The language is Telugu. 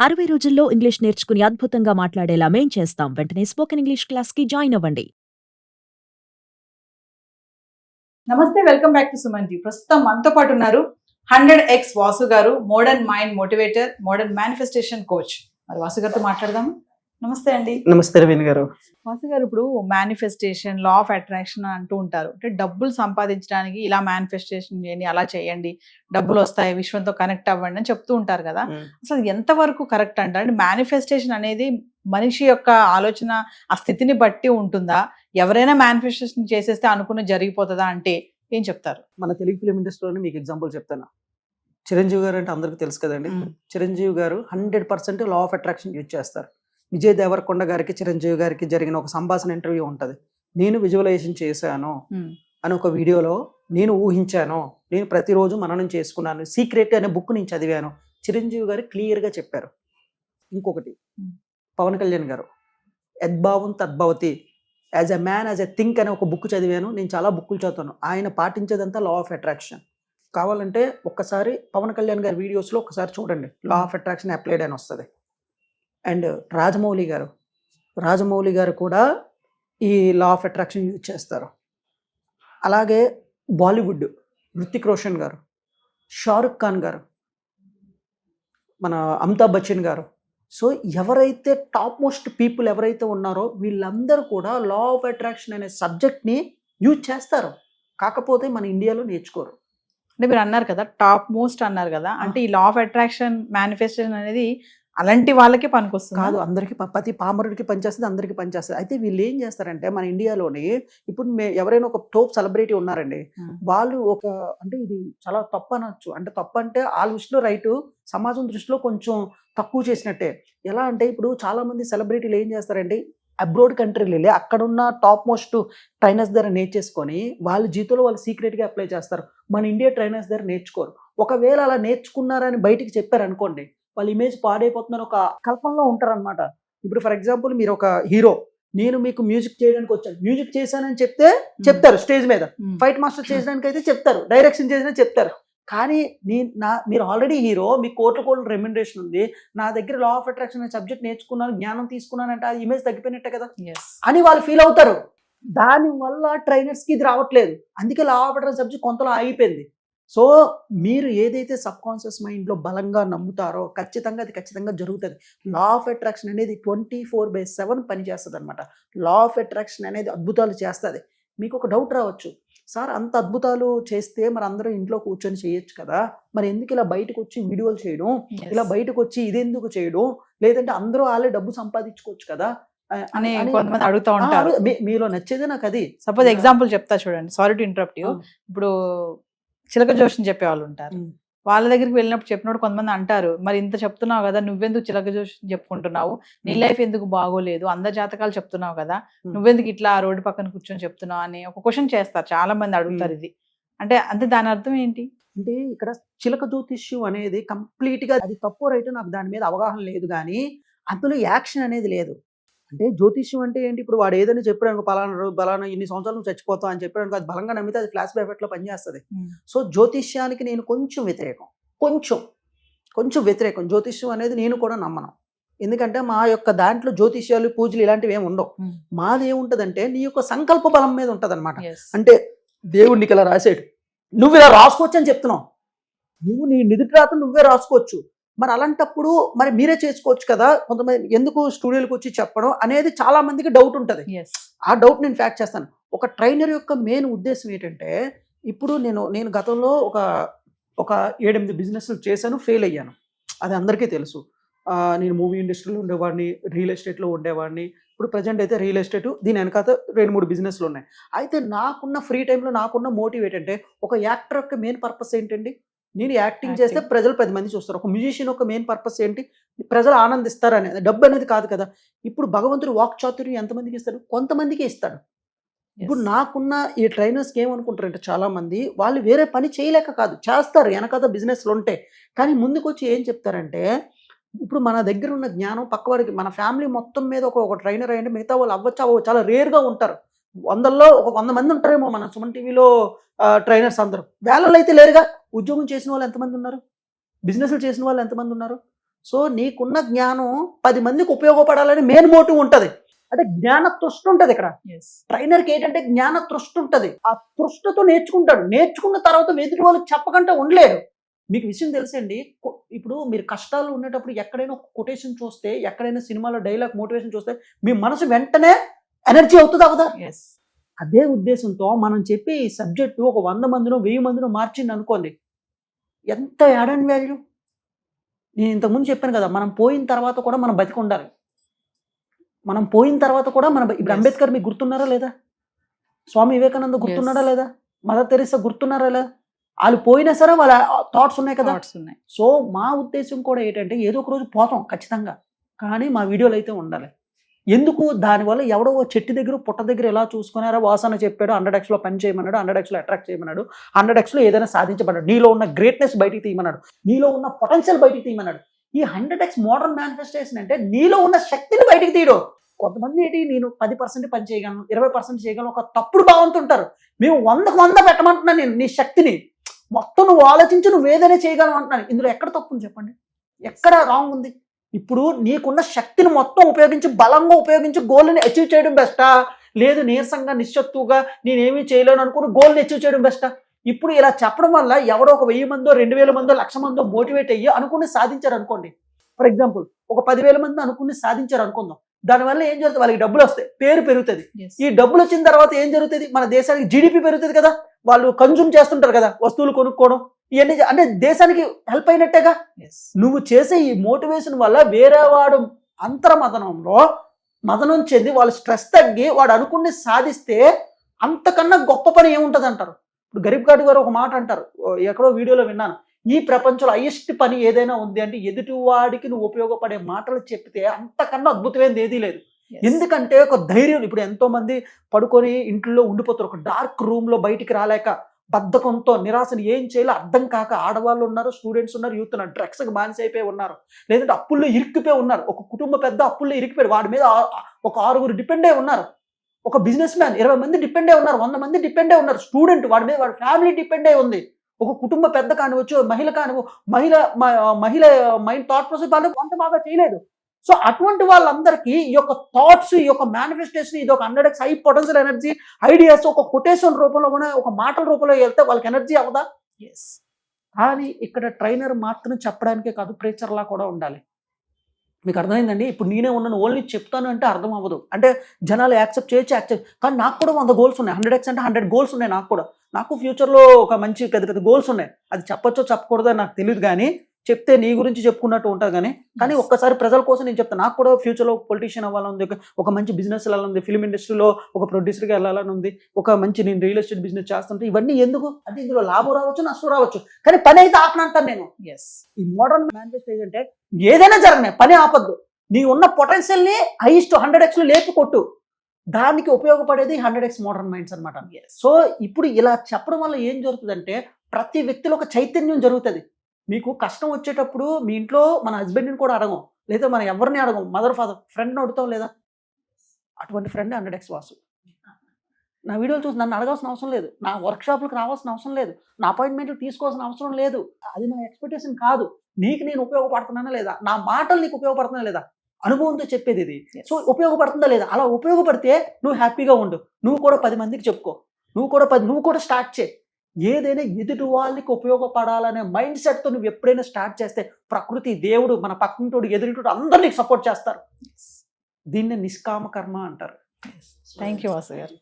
60 రోజుల్లో ఇంగ్లీష్ నేర్చుకుని అద్భుతంగా మాట్లాడేలా మేం చేస్తాం. వెంటనే స్పోకెన్ ఇంగ్లీష్ క్లాస్‌కి జాయిన్ అవ్వండి. నమస్తే, welcome back to Suman T. ప్రస్తుతం మనతో పాటు ఉన్నారు 100x Vasu garu, modern mind motivator, modern manifestation coach. మరి వాసు గారితో మాట్లాడదాం. నమస్తే అండి. నమస్తే రవీణ్ గారు. వాసు గారు, ఇప్పుడు మేనిఫెస్టేషన్, లా ఆఫ్ అట్రాక్షన్ అంటూ ఉంటారు. అంటే డబ్బులు సంపాదించడానికి ఇలా మేనిఫెస్టేషన్ చేయండి, అలా చేయండి, డబ్బులు వస్తాయి, విశ్వంతో కనెక్ట్ అవ్వండి అని చెప్తూ ఉంటారు కదా. అసలు ఎంతవరకు కరెక్ట్ అంటారు? అంటే మేనిఫెస్టేషన్ అనేది మనిషి యొక్క ఆలోచన ఆ స్థితిని బట్టి ఉంటుందా? ఎవరైనా మేనిఫెస్టేషన్ చేసేస్తే అనుకున్న జరిగిపోతుందా అంటే ఏం చెప్తారు? మన తెలుగు ఫిలిం ఇండస్ట్రీలోనే మీకు ఎగ్జాంపుల్ చెప్తాను. చిరంజీవి గారు అంటే అందరికీ తెలుసు కదండి. చిరంజీవి గారు 100% లా ఆఫ్ అట్రాక్షన్ యూజ్ చేస్తారు. విజయ్ దేవరకొండ గారికి చిరంజీవి గారికి జరిగిన ఒక సంభాషణ ఇంటర్వ్యూ ఉంటుంది. నేను విజువలైజేషన్ చేశాను అని ఒక వీడియోలో, నేను ఊహించాను, నేను ప్రతిరోజు మననం చేసుకున్నాను, సీక్రెట్ అనే బుక్ నేను చదివాను, చిరంజీవి గారు క్లియర్గా చెప్పారు. ఇంకొకటి పవన్ కళ్యాణ్ గారు, యద్భావం తద్భవతి, as a man as a think అనే ఒక బుక్ చదివాను. నేను చాలా బుక్కులు చదువుతాను. ఆయన పాటించేదంతా లా ఆఫ్ అట్రాక్షన్. కావాలంటే ఒక్కసారి పవన్ కళ్యాణ్ గారి వీడియోస్లో ఒకసారి చూడండి, లా ఆఫ్ అట్రాక్షన్ అప్లైడ్ అని వస్తుంది. అండ్ రాజమౌళి గారు కూడా ఈ లా ఆఫ్ అట్రాక్షన్ యూజ్ చేస్తారు. అలాగే బాలీవుడ్ హృతిక్ రోషన్ గారు, షారుఖ్ ఖాన్ గారు, మన అమితాబ్ బచ్చన్ గారు. సో ఎవరైతే టాప్ మోస్ట్ పీపుల్ ఎవరైతే ఉన్నారో వీళ్ళందరూ కూడా లా ఆఫ్ అట్రాక్షన్ అనే సబ్జెక్ట్ని యూజ్ చేస్తారు. కాకపోతే మన ఇండియాలో నేర్చుకోరు. అంటే మీరు అన్నారు కదా, టాప్ మోస్ట్ అన్నారు కదా, అంటే ఈ లా ఆఫ్ అట్రాక్షన్ మేనిఫెస్టేషన్ అనేది అలాంటి వాళ్ళకి పనికొస్తుంది కాదు, అందరికి ప్రతి పామరుడికి పనిచేస్తుంది, అందరికి పనిచేస్తుంది. అయితే వీళ్ళు ఏం చేస్తారంటే మన ఇండియాలోని ఇప్పుడు ఎవరైనా ఒక టోప్ సెలబ్రిటీ ఉన్నారండి, వాళ్ళు అంటే ఇది చాలా తప్పు అనొచ్చు. అంటే తప్పు అంటే వాళ్ళ దృష్టిలో రైటు, సమాజం దృష్టిలో కొంచెం తక్కువ చేసినట్టే. ఎలా అంటే ఇప్పుడు చాలా మంది సెలబ్రిటీలు ఏం చేస్తారంటే అబ్రోడ్ కంట్రీలు వెళ్ళి అక్కడున్న టాప్ మోస్ట్ ట్రైనర్స్ దగ్గర నేర్చేసుకొని వాళ్ళ జీతంలో వాళ్ళు సీక్రెట్గా అప్లై చేస్తారు. మన ఇండియా ట్రైనర్స్ దగ్గర నేర్చుకోరు. ఒకవేళ అలా నేర్చుకున్నారని బయటికి చెప్పారనుకోండి, వాళ్ళ ఇమేజ్ పాడైపోతుందని ఒక కల్పనలో ఉంటారనమాట. ఇప్పుడు ఫర్ ఎగ్జాంపుల్ మీరు ఒక హీరో, నేను మీకు మ్యూజిక్ చేయడానికి వచ్చాను, మ్యూజిక్ చేశానని చెప్తే చెప్తారు స్టేజ్ మీద, ఫైట్ మాస్టర్ చేయడానికి అయితే చెప్తారు, డైరెక్షన్ చేసినా చెప్తారు. కానీ మీరు ఆల్రెడీ హీరో, మీకు కోట్ల రెమ్యునరేషన్ ఉంది, నా దగ్గర లా ఆఫ్ అట్రాక్షన్ అనే సబ్జెక్ట్ నేర్చుకున్నాను, జ్ఞానం తీసుకున్నానంటే ఆ ఇమేజ్ తగ్గిపోయినట్టే కదా అని వాళ్ళు ఫీల్ అవుతారు. దానివల్ల ట్రైనర్స్కి ఇది రావట్లేదు. అందుకే లా ఆఫ్ అట్రాక్షన్ సబ్జెక్ట్ కొంతలో ఆగిపోయింది. సో మీరు ఏదైతే సబ్ కాన్షియస్ మైండ్లో బలంగా నమ్ముతారో ఖచ్చితంగా జరుగుతుంది. లా ఆఫ్ అట్రాక్షన్ అనేది 24/7 పనిచేస్తుంది అనమాట. లా ఆఫ్ అట్రాక్షన్ అనేది అద్భుతాలు చేస్తుంది. మీకు ఒక డౌట్ రావచ్చు, సార్ అంత అద్భుతాలు చేస్తే మరి అందరూ ఇంట్లో కూర్చొని చేయొచ్చు కదా, మరి ఎందుకు ఇలా బయటకు వచ్చి వీడియోలు చేయడం, ఇలా బయటకు వచ్చి ఇదెందుకు చేయడం, లేదంటే అందరూ వాళ్ళే డబ్బు సంపాదించుకోవచ్చు కదా అని కొంతమంది అడుగుతూ ఉంటారు. మీలో నచ్చేది నాకు అది. సపోజ్ ఎగ్జాంపుల్ చెప్తా చూడండి, సారీ టు ఇంటరప్ట్ యూ. ఇప్పుడు చిలక జోషిని చెప్పేవాళ్ళు ఉంటారు. వాళ్ళ దగ్గరికి వెళ్ళినప్పుడు చెప్పినప్పుడు కొంతమంది అంటారు, మరి ఇంత చెప్తున్నావు కదా, నువ్వెందుకు చిలక జోషి చెప్పుకుంటున్నావు, నీ లైఫ్ ఎందుకు బాగోలేదు, అందరి జాతకాలు చెప్తున్నావు కదా, నువ్వెందుకు ఇట్లా రోడ్డు పక్కన కూర్చొని చెప్తున్నావు అని ఒక క్వశ్చన్ చేస్తారు. చాలా మంది అడుగుతారు ఇది. అంటే దాని అర్థం ఏంటి అంటే ఇక్కడ చిలక జ్యోతిష్యం అనేది కంప్లీట్గా అది తప్పు రైట్, నాకు దాని మీద అవగాహన లేదు. కానీ అందులో యాక్షన్ అనేది లేదు. అంటే జ్యోతిష్యం అంటే ఏంటి, ఇప్పుడు వాడు ఏదైనా చెప్పాడు, పలానా ఇన్ని సంవత్సరాలు నువ్వు చచ్చిపోతావు అని చెప్పాడు, అది బలంగా నమ్మితే అది ఫ్లాష్ బ్యాక్ ఎఫెక్ట్లో పనిచేస్తుంది. సో జ్యోతిష్యానికి నేను కొంచెం వ్యతిరేకం. జ్యోతిష్యం అనేది నేను కూడా నమ్మను. ఎందుకంటే మా యొక్క దాంట్లో జ్యోతిష్యాలు, పూజలు ఇలాంటివి ఏమి ఉండవు. మాది ఏముంటుందంటే నీ యొక్క సంకల్ప బలం మీద ఉంటుంది అనమాట. అంటే దేవుడు నీకు ఇలా రాసాడు, నువ్వు ఇలా రాసుకోవచ్చు అని చెప్తున్నావు, నువ్వు నీ నిధి రాత నువ్వే రాసుకోవచ్చు. మరి అలాంటప్పుడు మరి మీరే చేసుకోవచ్చు కదా, కొంతమంది ఎందుకు స్టూడియోలకు వచ్చి చెప్పడం అనేది చాలా మందికి డౌట్ ఉంటుంది. ఆ డౌట్ నేను ఫ్యాక్ట్ చేస్తాను. ఒక ట్రైనర్ యొక్క మెయిన్ ఉద్దేశం ఏంటంటే, ఇప్పుడు నేను గతంలో ఒక 7-8 బిజినెస్లు చేశాను, ఫెయిల్ అయ్యాను, అది అందరికీ తెలుసు. నేను మూవీ ఇండస్ట్రీలో ఉండేవాడిని, రియల్ ఎస్టేట్లో ఉండేవాడిని. ఇప్పుడు ప్రజెంట్ అయితే రియల్ ఎస్టేట్, దీని వెనకాల 2-3 బిజినెస్లు ఉన్నాయి. అయితే నాకున్న ఫ్రీ టైంలో నాకున్న మోటివ్ ఏంటంటే, ఒక యాక్టర్ యొక్క మెయిన్ పర్పస్ ఏంటండి, నేను యాక్టింగ్ చేస్తే ప్రజలు 10 మంది చూస్తారు. ఒక మ్యూజిషియన్ యొక్క మెయిన్ పర్పస్ ఏంటి, ప్రజలు ఆనందిస్తారు అనేది. డబ్బు అనేది కాదు కదా. ఇప్పుడు భగవంతుడు వాక్ చాతుర్యం ఎంతమందికి ఇస్తాడు, కొంతమందికి ఇస్తాడు. ఇప్పుడు నాకున్న ఈ ట్రైనర్స్కి ఏమనుకుంటారంటే చాలా మంది, వాళ్ళు వేరే పని చేయలేక కాదు, చేస్తారు వెనకాల బిజినెస్లు ఉంటే. కానీ ముందుకు వచ్చి ఏం చెప్తారంటే, ఇప్పుడు మన దగ్గర ఉన్న జ్ఞానం పక్కవాడికి, మన ఫ్యామిలీ మొత్తం మీద ఒక ట్రైనర్ అయ్యండి, మిగతా వాళ్ళు అవ్వచ్చు చాలా రేర్గా ఉంటారు. 100లో ఒక 100 మంది ఉంటారేమో మన సుమన్ టీవీలో ట్రైనర్స్ అందరూ. వేలలో అయితే లేరుగా. ఉద్యోగం చేసిన వాళ్ళు ఎంతమంది ఉన్నారు, బిజినెస్లు చేసిన వాళ్ళు ఎంతమంది ఉన్నారు. సో నీకున్న జ్ఞానం 10 మందికి ఉపయోగపడాలని మెయిన్ మోటివ్ ఉంటుంది. అంటే జ్ఞాన తృష్టి ఉంటుంది ఇక్కడ. ట్రైనర్కి ఏంటంటే జ్ఞాన తృష్టి ఉంటుంది. ఆ తృష్టితో నేర్చుకుంటాడు. నేర్చుకున్న తర్వాత ఎదుటి వాళ్ళకి చెప్పకుండా ఉండలేడు. మీకు విషయం తెలుసండి, ఇప్పుడు మీరు కష్టాలు ఉండేటప్పుడు ఎక్కడైనా ఒక కొటేషన్ చూస్తే, ఎక్కడైనా సినిమాలో డైలాగ్ మోటివేషన్ చూస్తే మీ మనసు వెంటనే ఎనర్జీ అవుతుంది అవదా? అదే ఉద్దేశంతో మనం చెప్పే ఈ సబ్జెక్టు ఒక 100 మందినో 1000 మందినో మార్చింది అనుకోండి, ఎంత యాడ్ అండ్ వాల్యూ. నేను ఇంతకుముందు చెప్పాను కదా, మనం పోయిన తర్వాత కూడా మనం బతికి ఉండాలి. మనం పోయిన తర్వాత కూడా ఇప్పుడు అంబేద్కర్ మీకు గుర్తున్నారా లేదా? స్వామి వివేకానంద గుర్తున్నారా లేదా? మదర్ తెరీసా గుర్తున్నారా లేదా? వాళ్ళు పోయినా సరే వాళ్ళ థాట్స్ ఉన్నాయి కదా. సో మా ఉద్దేశం కూడా ఏంటంటే ఏదో ఒక రోజు పోతాం ఖచ్చితంగా, కానీ మా వీడియోలు అయితే ఉండాలి. ఎందుకు? దానివల్ల ఎవడో చెట్టు దగ్గర పుట్ట దగ్గర ఎలా చూసుకున్నారో వాసన చెప్పాడు, 100x లో పని చేయమన్నాడు, 100x లో అట్రాక్ట్ చేయమన్నాడు, 100x లో ఏదైనా సాధించబడ్డాడు, నీలో ఉన్న గ్రేట్నెస్ బయటికి తీయమన్నాడు, నీలో ఉన్న పొటెన్షియల్ బయటికి తీయమన్నాడు. ఈ 100x మోడర్న్ మేనిఫెస్టేషన్ అంటే నీలో ఉన్న శక్తిని బయటికి తీయడం. కొంతమంది ఏంటి, నేను 10% పని చేయగలను, 20% చేయగలను, ఒక తప్పుడు భావంతో ఉంటారు. మేము 100కు 100 పెట్టమంటున్నాను. నేను నీ శక్తిని మొత్తం నువ్వు ఆలోచించి నువ్వు ఏదైనా చేయగలను అంటున్నాను. ఇందులో ఎక్కడ తప్పు ఉంది చెప్పండి? ఎక్కడ రాంగ్ ఉంది? ఇప్పుడు నీకున్న శక్తిని మొత్తం ఉపయోగించి, బలంగా ఉపయోగించి గోల్ని అచీవ్ చేయడం బెస్టా, లేదు నీరసంగా నిశ్శత్తుగా నేనేమీ చేయలేను అనుకుని గోల్ని అచీవ్ చేయడం బెస్టా? ఇప్పుడు ఇలా చెప్పడం వల్ల ఎవరో ఒక 1000 మందో 2000 మందో 1,00,000 మందో మోటివేట్ అయ్యి అనుకుని సాధించారు అనుకోండి. ఫర్ ఎగ్జాంపుల్ ఒక 10,000 మంది అనుకుని సాధించారు అనుకుందాం. దానివల్ల ఏం జరుగుతుంది? వాళ్ళకి డబ్బులు వస్తాయి, పేరు పెరుగుతుంది. ఈ డబ్బులు వచ్చిన తర్వాత ఏం జరుగుతుంది? మన దేశానికి జీడిపి పెరుగుతుంది కదా. వాళ్ళు కన్జ్యూమ్ చేస్తుంటారు కదా, వస్తువులు కొనుక్కోవడం, ఇవన్నీ అంటే దేశానికి హెల్ప్ అయినట్టేగా. నువ్వు చేసే ఈ మోటివేషన్ వల్ల వేరే వాడు అంతర్మదనంలో మదనం చెంది వాళ్ళు స్ట్రెస్ తగ్గి వాడు అనుకుని సాధిస్తే అంతకన్నా గొప్ప పని ఏముంటుంది అంటారు. ఇప్పుడు గరీబ్ ఘాట్ గారు ఒక మాట అంటారు, ఎక్కడో వీడియోలో విన్నాను, ఈ ప్రపంచంలో హైయెస్ట్ పని ఏదైనా ఉంది అంటే ఎదుటివాడికి నువ్వు ఉపయోగపడే మాటలు చెప్తే అంతకన్నా అద్భుతమైనది ఏదీ లేదు. ఎందుకంటే ఒక ధైర్యం. ఇప్పుడు ఎంతో మంది పడుకొని ఇంట్లో ఉండిపోతారు, ఒక డార్క్ రూమ్ లో బయటికి రాలేక, బద్ధకంతో, నిరాశను ఏం చేయాలో అర్థం కాక ఆడవాళ్ళు ఉన్నారు, స్టూడెంట్స్ ఉన్నారు, యూత్ ఉన్నారు, డ్రగ్స్కి బానిస అయిపోయి ఉన్నారు, లేదంటే అప్పుల్లో ఇరిక్కిపోయి ఉన్నారు. ఒక కుటుంబ పెద్ద అప్పుల్లో ఇరికిపోయారు, వాడి మీద ఒక 6 డిపెండ్ అయి ఉన్నారు. ఒక బిజినెస్ మ్యాన్ 20 మంది డిపెండ్ అయి ఉన్నారు, 100 మంది డిపెండ్ అయి ఉన్నారు. స్టూడెంట్ వాడి మీద వాడి ఫ్యామిలీ డిపెండ్ అయి ఉంది. ఒక కుటుంబ పెద్ద కానివచ్చు, మహిళ కానివ్వు, మహిళ మైండ్ థాట్ ప్రాసెస్ వాళ్ళకి అంత బాగా చేయలేదు. సో అటువంటి వాళ్ళందరికీ ఈ యొక్క థాట్స్, ఈ యొక్క మేనిఫెస్టేషన్, ఇది ఒక 100x high potential energy ideas ఒక కొటేషన్ రూపంలో కూడా, ఒక మాటల రూపంలో వెళ్తే వాళ్ళకి ఎనర్జీ అవదా? కానీ ఇక్కడ ట్రైనర్ మాత్రం చెప్పడానికే కాదు, ప్రేచర్లా కూడా ఉండాలి. మీకు అర్థమైందండి? ఇప్పుడు నేనే ఉన్నాను, ఓన్లీ చెప్తాను అంటే అర్థం అవ్వదు. అంటే జనాలు యాక్సెప్ట్ చేయొచ్చు, కానీ నాకు కూడా 100 గోల్స్ ఉన్నాయి. 100x అంటే 100 గోల్స్ ఉన్నాయి నాకు కూడా. నాకు ఫ్యూచర్లో ఒక మంచి పెద్ద పెద్ద గోల్స్ ఉన్నాయి. అది చెప్పొచ్చో చెప్పకూడదో నాకు తెలియదు, కానీ చెప్తే నీ గురించి చెప్పుకున్నట్టు ఉంటుంది. కానీ ఒక్కసారి ప్రజల కోసం నేను చెప్తాను. నాకు కూడా ఫ్యూచర్లో పొలిటీషియన్ అవ్వాలని ఉంది, ఒక మంచి బిజినెస్ వెళ్ళాలని ఉంది, ఫిల్మ్ ఇండస్ట్రీలో ఒక ప్రొడ్యూసర్గా వెళ్ళాలని ఉంది, ఒక మంచి నేను రియల్ ఎస్టేట్ బిజినెస్ చేస్తుంటే ఇవన్నీ ఎందుకు అంటే ఇందులో లాభం రావచ్చు, నష్టం రావచ్చు, కానీ పని అయితే ఆపనంటాను నేను. ఈ మోడర్న్ మేనిఫెస్టేషన్ అంటే ఏదైనా జరగనే, పని ఆపద్దు. నీ ఉన్న పొటెన్షియల్ని హైయెస్ట్ 100x లేపి కొట్టు. దానికి ఉపయోగపడేది 100x మోడర్న్ మైండ్స్ అనమాట. సో ఇప్పుడు ఇలా చెప్పడం వల్ల ఏం జరుగుతుందంటే ప్రతి వ్యక్తిలో ఒక చైతన్యం జరుగుతుంది. మీకు కష్టం వచ్చేటప్పుడు మీ ఇంట్లో మన హస్బెండ్ని కూడా అడగం, లేదా మనం ఎవరిని అడగం, మదర్ ఫాదర్ ఫ్రెండ్ని అడుగుతాం లేదా? అటువంటి ఫ్రెండ్ 100x వాసు. నా వీడియోలు చూసి నన్ను అడగాల్సిన అవసరం లేదు, నా వర్క్షాప్లకు రావాల్సిన అవసరం లేదు, నా అపాయింట్మెంట్లు తీసుకోవాల్సిన అవసరం లేదు. అది నా ఎక్స్పెక్టేషన్ కాదు. నీకు నేను ఉపయోగపడుతున్నానా లేదా, నా మాటలు నీకు ఉపయోగపడుతున్నా లేదా, అనుభవంతో చెప్పేది ఇది. సో ఉపయోగపడుతుందా లేదా? అలా ఉపయోగపడితే నువ్వు హ్యాపీగా ఉండు, నువ్వు కూడా 10 మందికి చెప్పుకో, నువ్వు కూడా స్టార్ట్ చేయి. ఏదైనా ఎదుటి వాళ్ళకి ఉపయోగపడాలనే మైండ్ సెట్తో నువ్వు ఎప్పుడైనా స్టార్ట్ చేస్తే ప్రకృతి, దేవుడు, మన పక్కింటోడు, ఎదురింటోడు అందరూ నీకు సపోర్ట్ చేస్తారు. దీన్ని నిష్కామ కర్మ అంటారు. థ్యాంక్ యూ వాసు గారు.